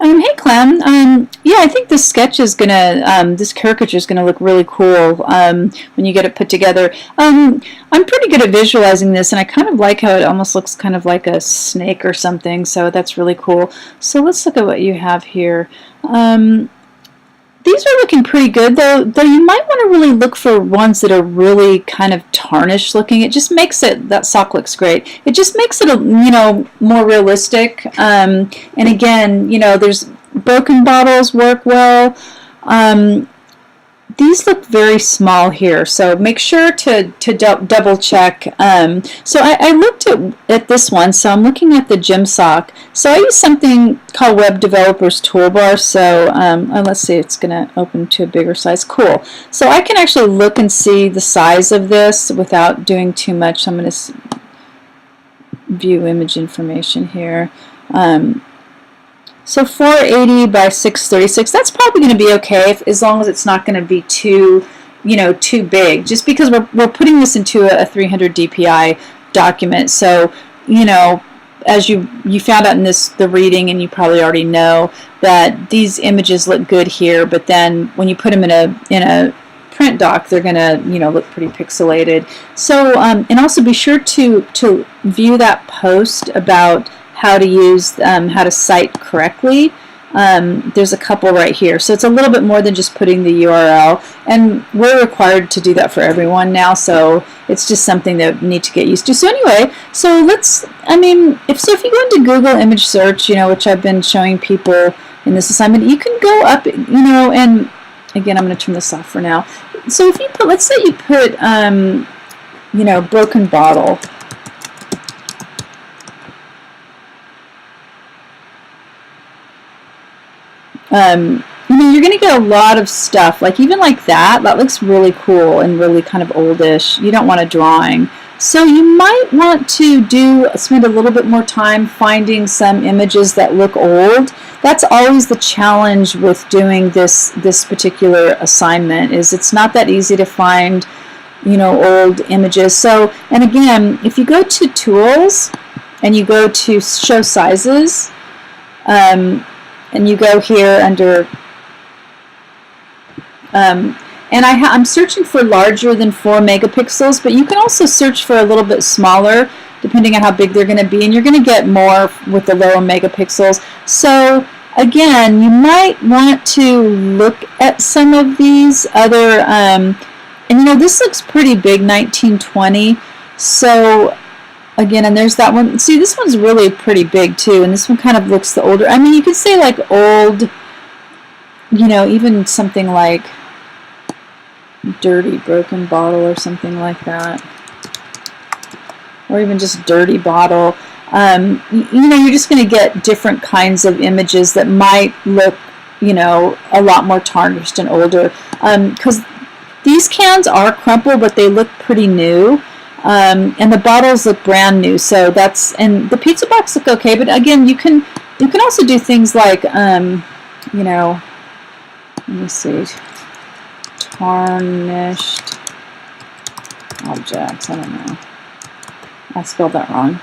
Hey Clem. Yeah, I think this sketch is gonna, this caricature is gonna look really cool when you get it put together. I'm pretty good at visualizing this, and I kind of like how it almost looks kind of like a snake or something. So that's really cool. So let's look at what you have here. These are looking pretty good, though you might want to really look for ones that are really kind of tarnished looking. It just makes it, that sock looks great. It just makes it, more realistic. And again, there's broken bottles work well. These look very small here, so make sure to double check. So I looked at this one, so I'm looking at the gym sock. So I use something called Web Developers Toolbar, so let's see, it's going to open to a bigger size. Cool. So I can actually look and see the size of this without doing too much. I'm going to view image information here. So 480 by 636, that's probably going to be okay as long as it's not going to be too big, just because we're putting this into a 300 DPI document. So, as you found out in the reading, and you probably already know that these images look good here, but then when you put them in a print doc, they're going to look pretty pixelated. So and also be sure to view that post about how to use how to cite correctly. There's a couple right here, so it's a little bit more than just putting the URL, and we're required to do that for everyone now, so it's just something that we need to get used to. So anyway, so if you go into Google image search, which I've been showing people in this assignment, you can go up, and again, I'm going to turn this off for now. So if you put, let's say you put broken bottle. You're going to get a lot of stuff, even like that looks really cool and really kind of oldish. You don't want a drawing. So you might want to spend a little bit more time finding some images that look old. That's always the challenge with doing this particular assignment, is it's not that easy to find, old images. So, and again, if you go to Tools and you go to Show Sizes, and you go here under, and I'm searching for larger than 4 megapixels, but you can also search for a little bit smaller, depending on how big they're going to be, and you're going to get more with the lower megapixels. So again, you might want to look at some of these other, and this looks pretty big, 1920. So again, and there's that one. See, this one's really pretty big too, and this one kind of looks the older. You could say like old, even something like dirty broken bottle or something like that, or even just dirty bottle. You're just going to get different kinds of images that might look, a lot more tarnished and older, because these cans are crumpled, but they look pretty new. And the bottles look brand new, so and the pizza box look okay, but again, you can also do things like, let me see, tarnished objects, I don't know, I spelled that wrong,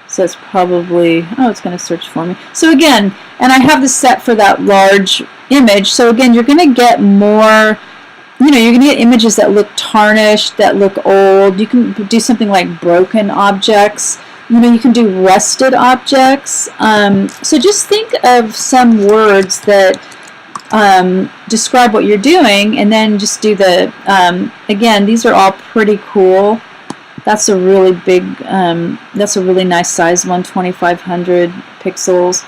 so it's probably, it's going to search for me. So again, and I have this set for that large image, so again, you're going to get more, you're going to get images that look tarnished, that look old. You can do something like broken objects. You can do rusted objects. So just think of some words that describe what you're doing, and then just do the, again, these are all pretty cool. That's a really big, that's a really nice size one, 2500 pixels.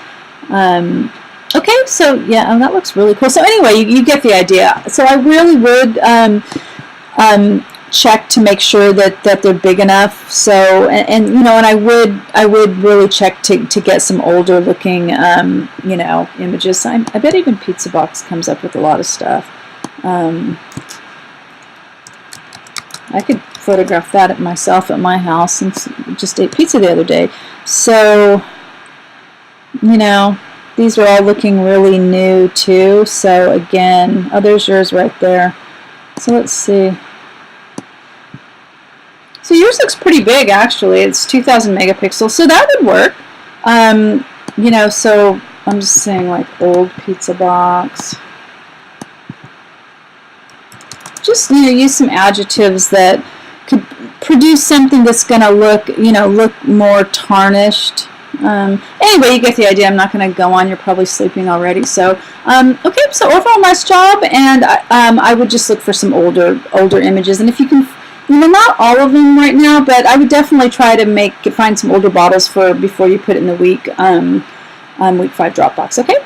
Okay, so yeah, that looks really cool. So anyway, you get the idea. So I really would check to make sure that they're big enough. So and I would really check to get some older looking images. I bet even Pizza Box comes up with a lot of stuff. I could photograph that myself at my house, and just ate pizza the other day. So these are all looking really new too. So again, there's yours right there. So let's see. So yours looks pretty big actually. It's 2000 megapixels, so that would work. So I'm just saying like old pizza box. Just, you know, use some adjectives that could produce something that's going to look, you know, look more tarnished. Anyway, you get the idea. I'm not going to go on. You're probably sleeping already. So, okay. So overall, nice job. And I would just look for some older images. And if you can, you know, not all of them right now, but I would definitely try to find some older bottles for before you put it in the week 5 Dropbox. Okay.